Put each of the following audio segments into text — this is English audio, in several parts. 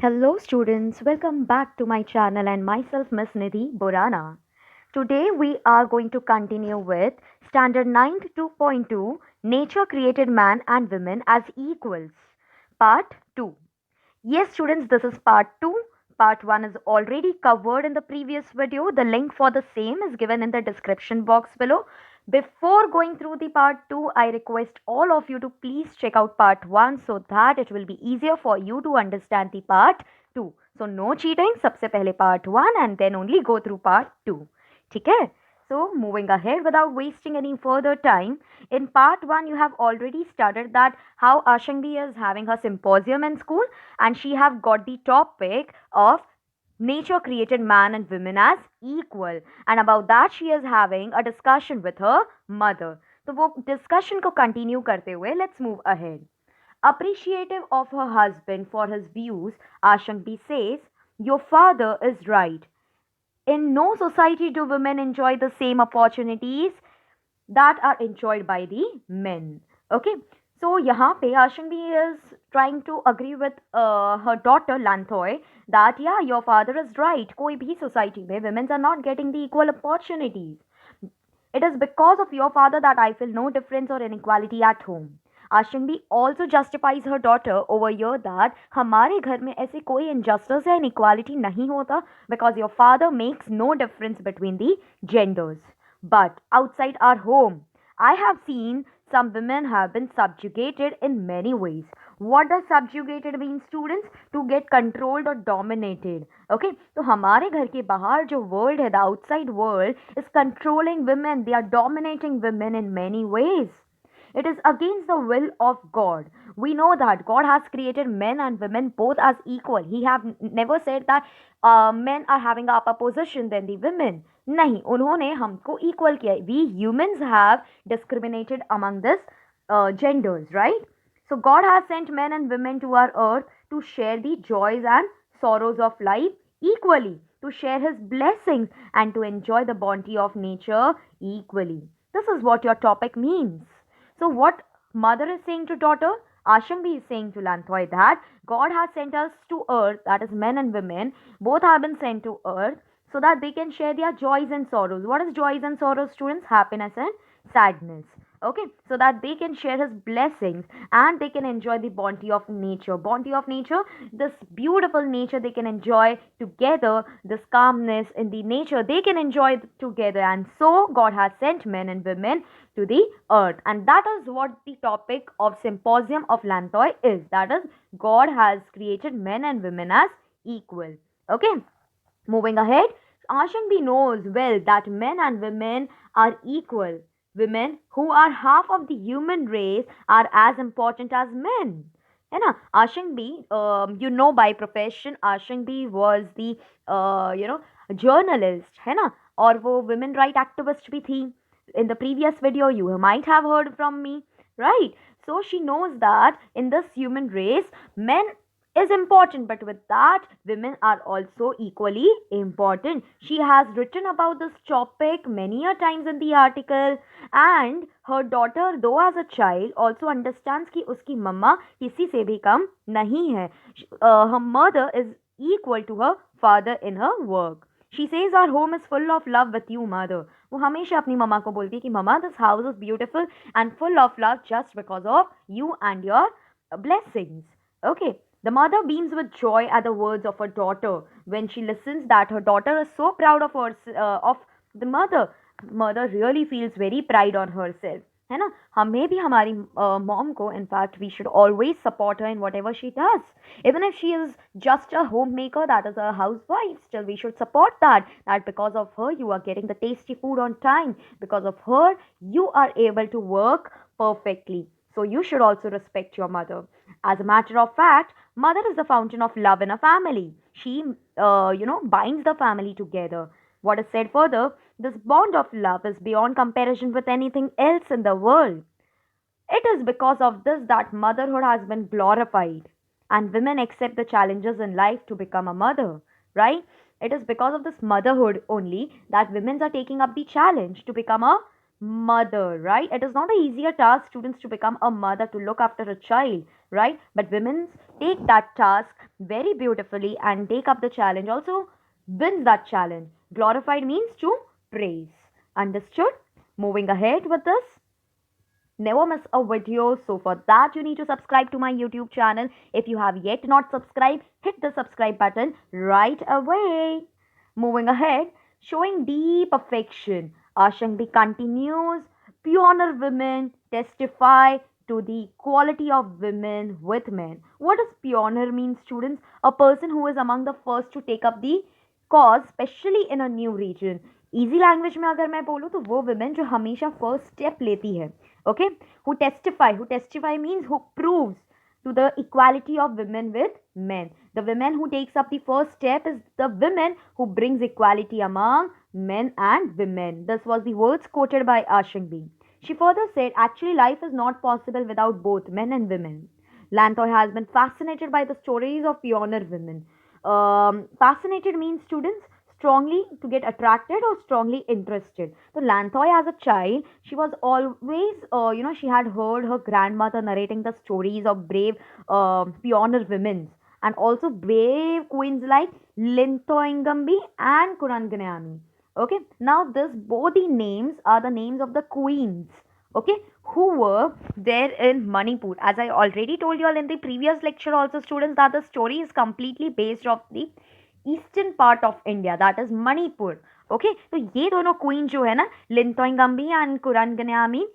Hello students, welcome back to my channel and myself Miss Nidhi Borana. Today we are going to continue with Standard 9 2.2 Nature created man and women as equals. Part 2. Yes students, this is part 2. Part 1 is already covered in the previous video. The link for the same is given in the description box below. Before going through the part 2, I request all of you to please check out part 1 so that it will be easier for you to understand the part 2. So no cheating, सबसे पहले part 1 and then only go through part 2. ठीक है? So moving ahead without wasting any further time, in part 1 you have already studied that how Ashangbi is having her symposium in school and she have got the topic of nature created man and women as equal, and about that she is having a discussion with her mother. तो वो discussion को continue करते हुए let's move ahead. Appreciative of her husband for his views, Ashanti says, your father is right. In no society do women enjoy the same opportunities that are enjoyed by the men. Okay, so यहाँ पे Ashangbi is trying to agree with her daughter Lanthoy that yeah, your father is right. कोई भी society में women are not getting the equal opportunities. It is because of your father that I feel no difference or inequality at home. Ashangbi also justifies her daughter over here that हमारे घर में ऐसे कोई injustice या inequality नहीं होता because your father makes no difference between the genders. But outside our home, I have seen some women have been subjugated in many ways. What does subjugated mean, students? To get controlled or dominated. Okay, तो हमारे घर के बाहर जो world है, the outside world is controlling women. They are dominating women in many ways. It is against the will of God. We know that God has created men and women both as equal. He have never said that men are having a upper position than the women. नहीं, उन्होंने हमको equal किया. We humans have discriminated among this genders, right? So God has sent men and women to our earth to share the joys and sorrows of life equally, to share his blessings and to enjoy the bounty of nature equally. This is what your topic means. So what mother is saying to daughter, Ashangbi is saying to Lanthoy that God has sent us to earth, that is men and women, both have been sent to earth so that they can share their joys and sorrows. What is joys and sorrows, students? Happiness and sadness. Okay, so that they can share his blessings and they can enjoy the bounty of nature. Bounty of nature, this beautiful nature they can enjoy together, this calmness in the nature they can enjoy together. And so God has sent men and women to the earth, and that is what the topic of symposium of Lanthoy is. That is, God has created men and women as equal. Okay, moving ahead, Ashangbi knows well that men and women are equal. Women who are half of the human race are as important as men, है ना. Ashangbi, by profession Ashangbi was the journalist, है ना, और वो women right activist भी थी. In the previous video you might have heard from me, right? So she knows that in this human race men is important, but with that women are also equally important. She has written about this topic many a times in the article, and her daughter, though as a child, also understands कि उसकी मम्मा किसी से भी कम नहीं है. Her mother is equal to her father in her work. She says our home is full of love with you, mother. वो हमेशा अपनी मम्मा को बोलती है कि मम्मा, this house is beautiful and full of love just because of you and your blessings. Okay. The mother beams with joy at the words of her daughter when she listens that her daughter is so proud of her, of the mother. Mother really feels very pride on herself. है ना. हमें भी हमारी mom को, in fact we should always support her in whatever she does, even if she is just a homemaker, that is a housewife, still we should support that because of her you are getting the tasty food on time, because of her you are able to work perfectly. So you should also respect your mother. As a matter of fact, mother is the fountain of love in a family. She binds the family together. What is said further, this bond of love is beyond comparison with anything else in the world. It is because of this that motherhood has been glorified and women accept the challenges in life to become a mother, right? It is because of this motherhood only that women are taking up the challenge to become a mother, right? It is not an easier task, students, to become a mother, to look after a child. right? But women take that task very beautifully and take up the challenge, also wins that challenge. Glorified means to praise. Understood? Moving ahead with this. Never miss a video. So for that you need to subscribe to my YouTube channel. If you have yet not subscribed, hit the subscribe button right away. Moving ahead, showing deep affection. Ashangbi continues. Pioneer women testify to the equality of women with men. What does pioneer mean, students? A person who is among the first to take up the cause, especially in a new region. Easy language में अगर मैं बोलूँ तो वो women जो हमेशा first step लेती है. Okay, who testify means who proves to the equality of women with men. The women who takes up the first step is the women who brings equality among men and women. This was the words quoted by Ashangbi. She further said, actually life is not possible without both men and women. Lantoy has been fascinated by the stories of pioneer women. Fascinated means, students, strongly to get attracted or strongly interested. So Lantoy as a child, she was always, she had heard her grandmother narrating the stories of brave pioneer women and also brave queens like Lintoingambi and Kuranganyani. Okay, now this both the names are the names of the queens. Okay, who were there in Manipur. As I already told you all in the previous lecture also, students, that the story is completely based off the eastern part of India, that is Manipur. Okay, तो ये दोनों queen जो है ना, लिंतोइंगम्बी and कुरानगन्यामी,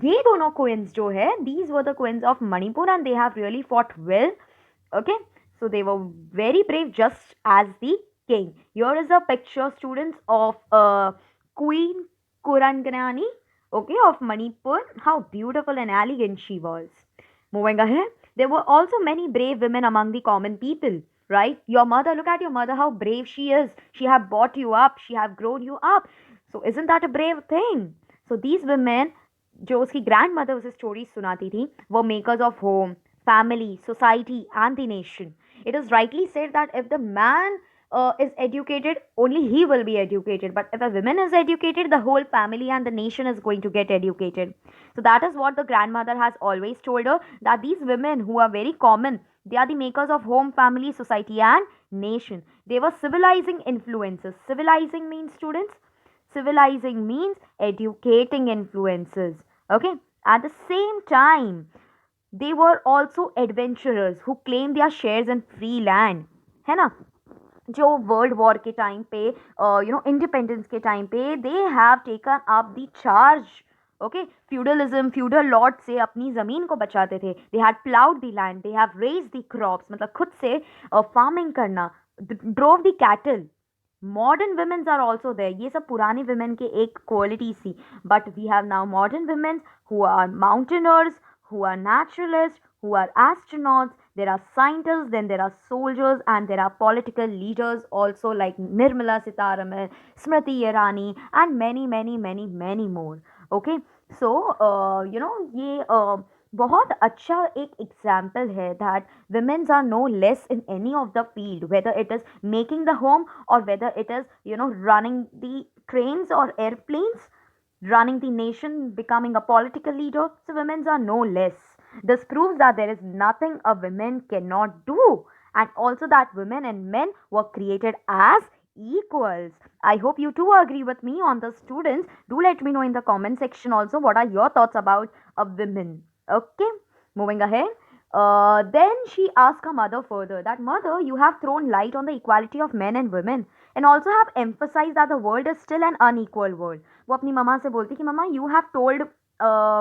ये दोनों queens जो है, these were the queens of Manipur and they have really fought well. Okay, so they were very brave just as the king. Here is a picture, students, of Queen Kuranganani, okay, of Manipur. How beautiful and elegant she was. Moving ahead, there were also many brave women among the common people, right? Your mother, look at your mother, how brave she is. She have brought you up, she have grown you up. So isn't that a brave thing? So these women, जो उसकी grand mother उसे stories सुनाती थी, वो makers of home, family, society, and the nation. It is rightly said that if the man is educated, only he will be educated. But if a woman is educated, the whole family and the nation is going to get educated. So that is what the grandmother has always told her, that these women who are very common, they are the makers of home, family, society, and nation. They were civilizing influences. Civilizing means, students, civilizing means educating influences. Okay, at the same time, they were also adventurers who claimed their shares in free land, है ना? जो world war के time पे, independence के time पे, they have taken up the charge. Okay, feudalism, feudal lord से अपनी ज़मीन को बचाते थे. They had ploughed the land, they have raise the crops, मतलब खुद से फार्मिंग करना, drove the cattle. Modern womens are also there. ये सब पुरानी वुमेन के एक क्वालिटी थी. But we have now modern womens who are mountaineers, who are naturalists, who are astronauts, there are scientists, then there are soldiers, and there are political leaders also like Nirmala Sitharaman, Smriti Irani, and many, many, many, many more. Okay, so ये बहुत अच्छा एक example है that women's are no less in any of the field, whether it is making the home or whether it is running the trains or airplanes, running the nation, becoming a political leader. So women are no less. This proves that there is nothing a woman cannot do, and also that women and men were created as equals. I hope you too agree with me on the, students. Do let me know in the comment section also what are your thoughts about a women. Okay, moving ahead. Then she asked her mother further that, mother, you have thrown light on the equality of men and women and also have emphasized that the world is still an unequal world. वो अपनी मम्मा से बोलती कि मम्मा, you have told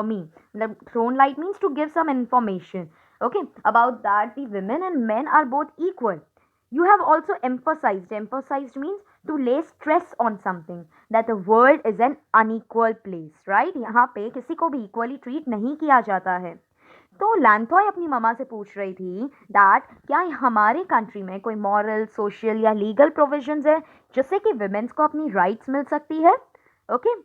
me, मतलब thrown light means to give some information, okay, about that the women and men are both equal. You have also emphasized means to lay stress on something, that the world is an unequal place, right? यहाँ पे किसी को भी equally treat नहीं किया जाता है. तो लैंथॉय अपनी ममा से पूछ रही थी दैट क्या हमारे कंट्री में कोई मॉरल, सोशल या लीगल प्रोविजंस है जिससे कि विमेंस को अपनी राइट्स मिल सकती है. Okay,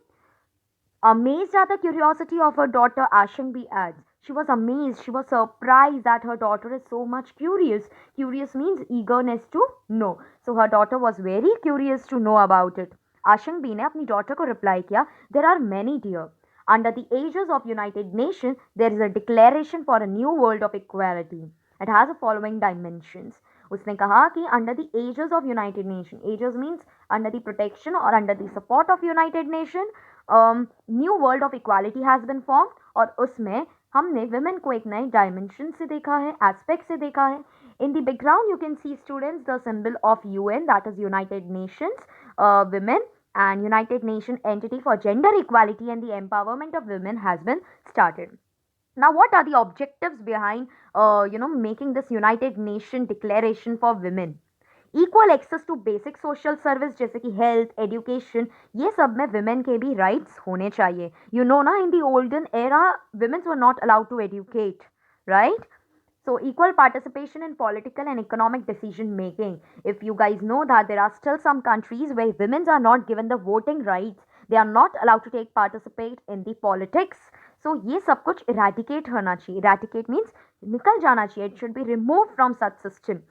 amazed at the curiosity of her daughter, Ashangbi adds, she was amazed, she was surprised that her daughter is so much curious. Curious means eagerness to know. So her daughter was very curious to know about it. Ashangbi ने अपनी daughter को reply किया, there are many, dear. Under the aegis of United Nations, there is a declaration for a new world of equality. It has the following dimensions. उसने कहा कि under the aegis of United Nations, aegis means under the protection or under the support of United Nations, new world of equality has been formed और उसमें हमने women को एक नए dimension से देखा है, aspect से देखा है. In the background, you can see students the symbol of UN, that is United Nations Women, and United Nations entity for gender equality and the empowerment of women has been started. Now, what are the objectives behind, making this United Nation declaration for women? Equal access to basic social service जैसे कि health education, ये सब में women के भी rights होने चाहिए. You know ना, in the olden era womens were not allowed to educate, right? So equal participation in political and economic decision making. If you guys know that there are still some countries where women are not given the voting rights, they are not allowed to take participate in the politics. So ये सब कुछ eradicate होना चाहिए. Eradicate means निकल जाना चाहिए. It should be removed from such system.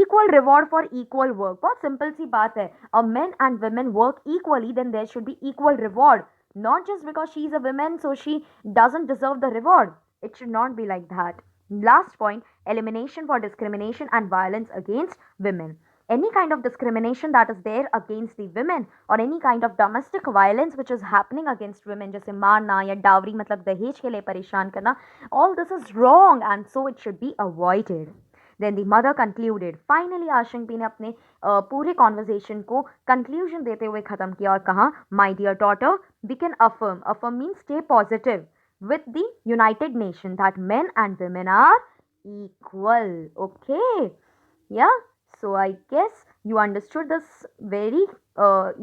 Equal reward for equal work. बहुत simple सी बात है. A men and women work equally, then there should be equal reward. Not just because she is a woman, so she doesn't deserve the reward. It should not be like that. Last point, elimination for discrimination and violence against women. Any kind of discrimination that is there against the women or any kind of domestic violence which is happening against women, जैसे मारना या dowry मतलब दहेज के लिए परेशान करना, all this is wrong and so it should be avoided. Then the mother concluded. Finally, आशंकी ने अपने पूरे conversation को conclusion देते हुए खत्म किया और कहा, My dear daughter, we can affirm means stay positive with the United Nations that men and women are equal. Okay, yeah, so I guess you understood this very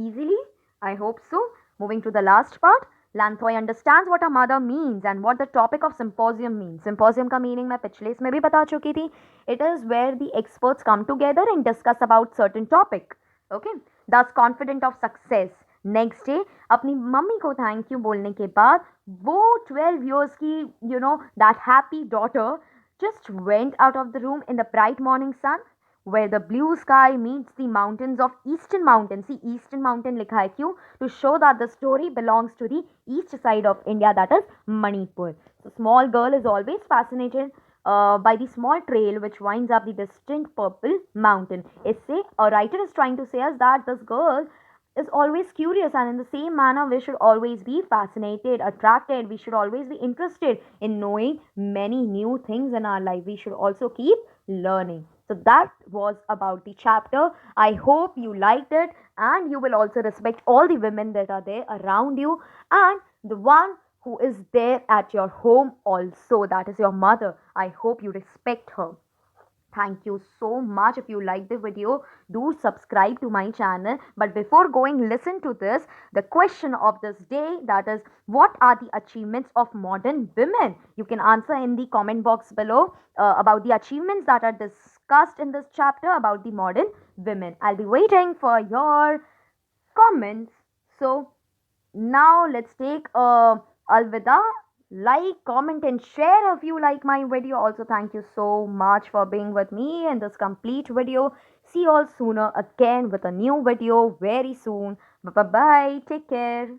easily. I hope so. Moving to the last part, Lanthoy understands what a mother means and what the topic of symposium means. Symposium का meaning मैं पिछले इसमें भी बता चुकी थी. It is where the experts come together and discuss about certain topic. Okay, thus confident of success. Next day अपनी mummy को थैंक यू बोलने के बाद वो 12 years की that happy daughter just went out of the room in the bright morning sun where the blue sky meets the mountains of eastern mountain. See, eastern mountain likha hai kyun? To show that the story belongs to the east side of India, that is Manipur. So small girl is always fascinated by the small trail which winds up the distant purple mountain. Isse a writer is trying to say us that this girl is always curious, and in the same manner we should always be fascinated, attracted, we should always be interested in knowing many new things in our life. We should also keep learning. So that was about the chapter. I hope you liked it and you will also respect all the women that are there around you and the one who is there at your home also, that is your mother. I hope you respect her. Thank you so much. If you like the video, do subscribe to my channel. But before going, listen to this. The question of this day, that is, what are the achievements of modern women? You can answer in the comment box below about the achievements that are discussed in this chapter about the modern women. I'll be waiting for your comments. So now let's take alvida. Like, comment and share if you like my video. Also, thank you so much for being with me in this complete video. See you all sooner again with a new video very soon. Bye bye. Take care.